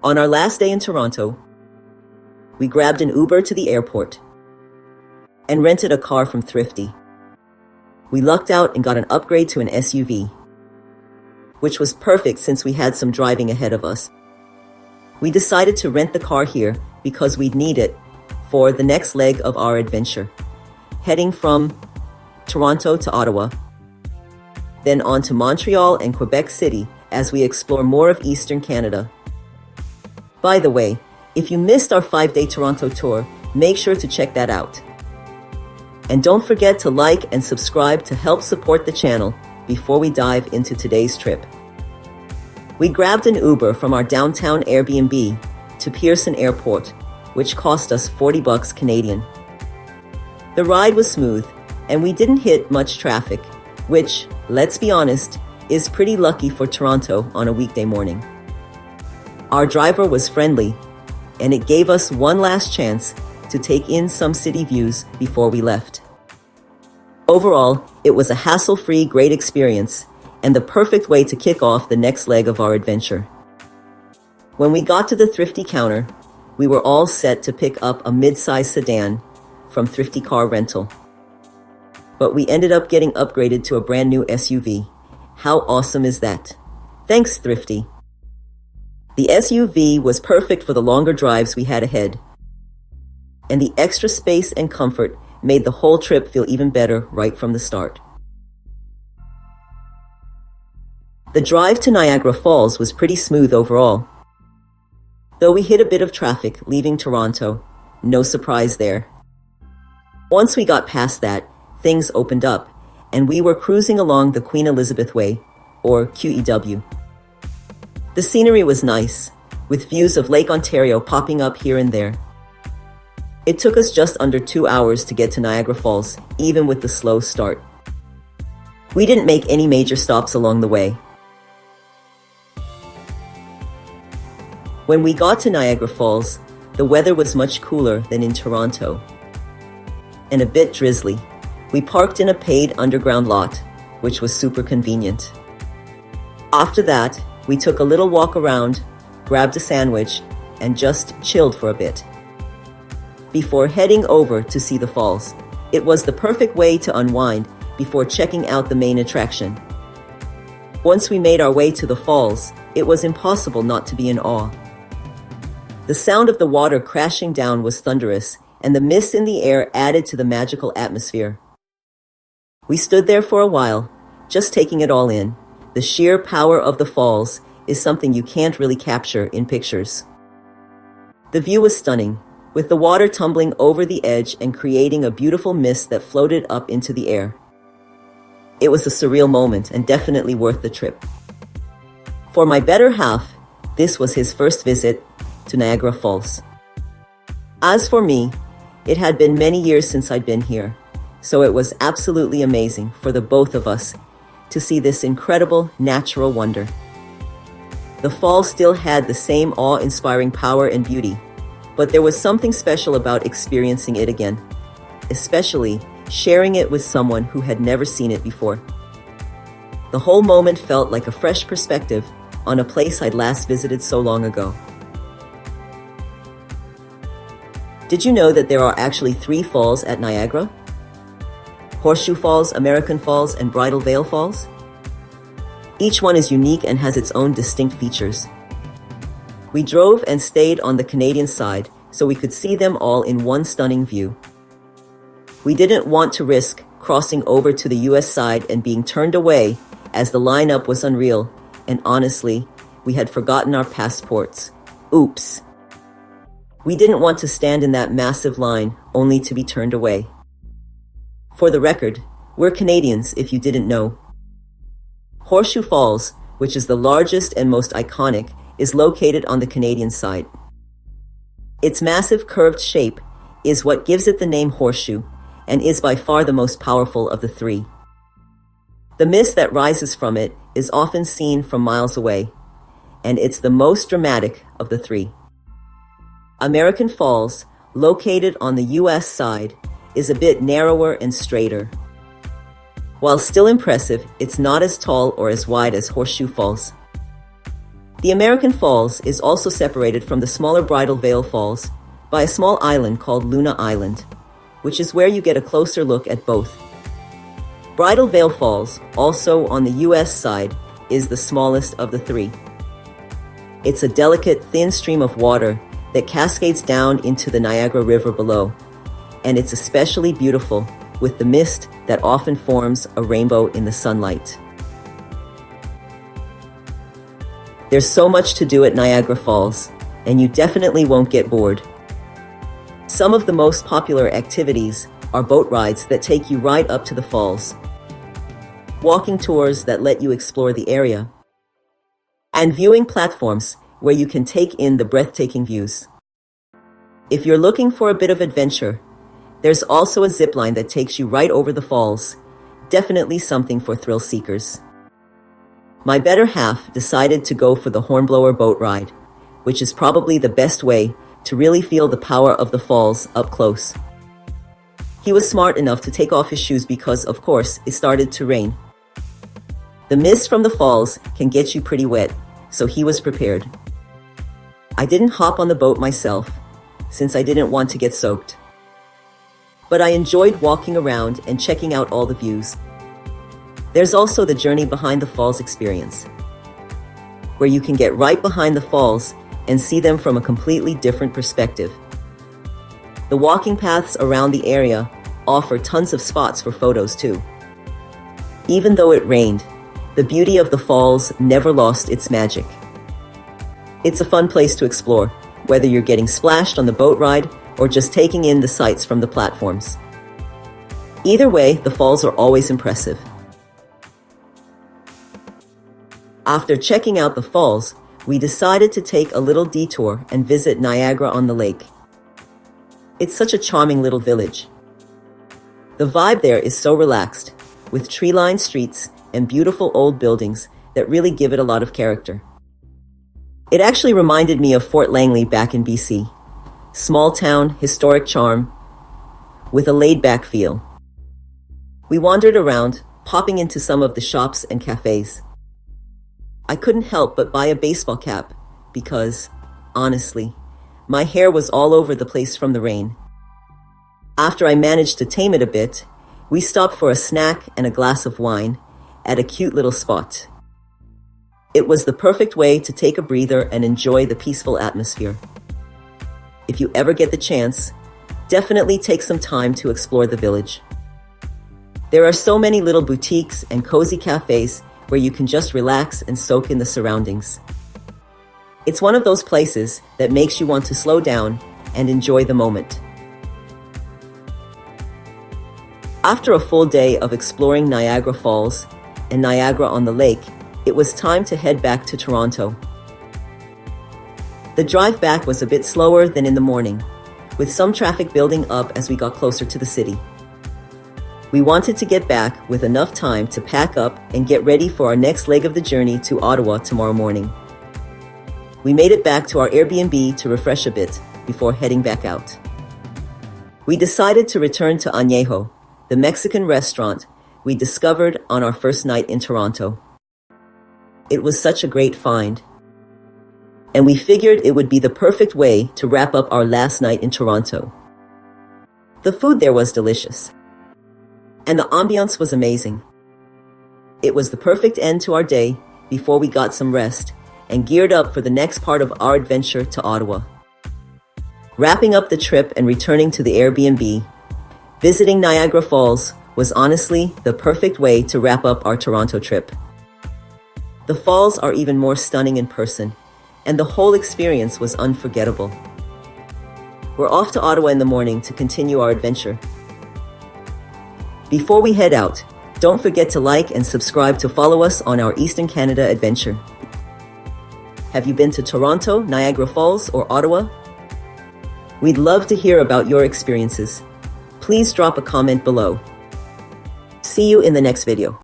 On our last day in Toronto, we grabbed an Uber to the airport and rented a car from Thrifty. We lucked out and got an upgrade to an SUV, which was perfect since we had some driving ahead of us. We decided to rent the car here because we'd need it for the next leg of our adventure, heading from Toronto to Ottawa, then on to Montreal and Quebec City as we explore more of Eastern Canada. By the way, if you missed our 5-day Toronto tour, make sure to check that out. And don't forget to like and subscribe to help support the channel before we dive into today's trip. We grabbed an Uber from our downtown Airbnb to Pearson Airport, which cost us $40 Canadian. The ride was smooth, and we didn't hit much traffic, which, let's be honest, is pretty lucky for Toronto on a weekday morning. Our driver was friendly, and it gave us one last chance to take in some city views before we left. Overall, it was a hassle-free, great experience, and the perfect way to kick off the next leg of our adventure. When we got to the Thrifty counter, we were all set to pick up a mid-size sedan from Thrifty Car Rental. But we ended up getting upgraded to a brand new SUV. How awesome is that? Thanks, Thrifty. The SUV was perfect for the longer drives we had ahead, and the extra space and comfort made the whole trip feel even better right from the start. The drive to Niagara Falls was pretty smooth overall, though we hit a bit of traffic leaving Toronto. No surprise there. Once we got past that, things opened up, and we were cruising along the Queen Elizabeth Way, or QEW. The scenery was nice, with views of Lake Ontario popping up here and there. It took us just under 2 hours to get to Niagara Falls, even with the slow start. We didn't make any major stops along the way. When we got to Niagara Falls, the weather was much cooler than in Toronto, and a bit drizzly. We parked in a paid underground lot, which was super convenient. After that, we took a little walk around, grabbed a sandwich, and just chilled for a bit before heading over to see the falls. It was the perfect way to unwind before checking out the main attraction. Once we made our way to the falls, it was impossible not to be in awe. The sound of the water crashing down was thunderous, and the mist in the air added to the magical atmosphere. We stood there for a while, just taking it all in. The sheer power of the falls is something you can't really capture in pictures. The view was stunning, with the water tumbling over the edge and creating a beautiful mist that floated up into the air. It was a surreal moment and definitely worth the trip. For my better half, this was his first visit to Niagara Falls. As for me, it had been many years since I'd been here, so it was absolutely amazing for the both of us to see this incredible natural wonder. The falls still had the same awe-inspiring power and beauty, but there was something special about experiencing it again, especially sharing it with someone who had never seen it before. The whole moment felt like a fresh perspective on a place I'd last visited so long ago. Did you know that there are actually 3 falls at Niagara? Horseshoe Falls, American Falls, and Bridal Veil Falls? Each one is unique and has its own distinct features. We drove and stayed on the Canadian side so we could see them all in one stunning view. We didn't want to risk crossing over to the US side and being turned away as the lineup was unreal, and honestly, we had forgotten our passports. Oops. We didn't want to stand in that massive line only to be turned away. For the record, we're Canadians if you didn't know. Horseshoe Falls, which is the largest and most iconic, is located on the Canadian side. Its massive curved shape is what gives it the name Horseshoe and is by far the most powerful of the 3. The mist that rises from it is often seen from miles away, and it's the most dramatic of the 3. American Falls, located on the US side, is a bit narrower and straighter. While still impressive, it's not as tall or as wide as Horseshoe Falls. The American Falls is also separated from the smaller Bridal Veil Falls by a small island called Luna Island, which is where you get a closer look at both. Bridal Veil Falls, also on the US side, is the smallest of the three. It's a delicate, thin stream of water that cascades down into the Niagara River below, and it's especially beautiful with the mist that often forms a rainbow in the sunlight. There's so much to do at Niagara Falls, and you definitely won't get bored. Some of the most popular activities are boat rides that take you right up to the falls, walking tours that let you explore the area, and viewing platforms where you can take in the breathtaking views. If you're looking for a bit of adventure, there's also a zip line that takes you right over the falls, definitely something for thrill seekers. My better half decided to go for the Hornblower boat ride, which is probably the best way to really feel the power of the falls up close. He was smart enough to take off his shoes because, of course, it started to rain. The mist from the falls can get you pretty wet, so he was prepared. I didn't hop on the boat myself, since I didn't want to get soaked. But I enjoyed walking around and checking out all the views. There's also the Journey Behind the Falls experience, where you can get right behind the falls and see them from a completely different perspective. The walking paths around the area offer tons of spots for photos too. Even though it rained, the beauty of the falls never lost its magic. It's a fun place to explore, whether you're getting splashed on the boat ride or just taking in the sights from the platforms. Either way, the falls are always impressive. After checking out the falls, we decided to take a little detour and visit Niagara-on-the-Lake. It's such a charming little village. The vibe there is so relaxed, with tree-lined streets and beautiful old buildings that really give it a lot of character. It actually reminded me of Fort Langley back in BC. Small town, historic charm, with a laid-back feel. We wandered around, popping into some of the shops and cafes. I couldn't help but buy a baseball cap because, honestly, my hair was all over the place from the rain. After I managed to tame it a bit, we stopped for a snack and a glass of wine at a cute little spot. It was the perfect way to take a breather and enjoy the peaceful atmosphere. If you ever get the chance, definitely take some time to explore the village. There are so many little boutiques and cozy cafes where you can just relax and soak in the surroundings. It's one of those places that makes you want to slow down and enjoy the moment. After a full day of exploring Niagara Falls and Niagara-on-the-Lake, it was time to head back to Toronto. The drive back was a bit slower than in the morning, with some traffic building up as we got closer to the city. We wanted to get back with enough time to pack up and get ready for our next leg of the journey to Ottawa tomorrow morning. We made it back to our Airbnb to refresh a bit before heading back out. We decided to return to Añejo, the Mexican restaurant we discovered on our first night in Toronto. It was such a great find, and we figured it would be the perfect way to wrap up our last night in Toronto. The food there was delicious, and the ambiance was amazing. It was the perfect end to our day before we got some rest and geared up for the next part of our adventure to Ottawa. Wrapping up the trip and returning to the Airbnb, visiting Niagara Falls was honestly the perfect way to wrap up our Toronto trip. The falls are even more stunning in person, and the whole experience was unforgettable. We're off to Ottawa in the morning to continue our adventure. Before we head out, don't forget to like and subscribe to follow us on our Eastern Canada adventure. Have you been to Toronto, Niagara Falls, or Ottawa? We'd love to hear about your experiences. Please drop a comment below. See you in the next video.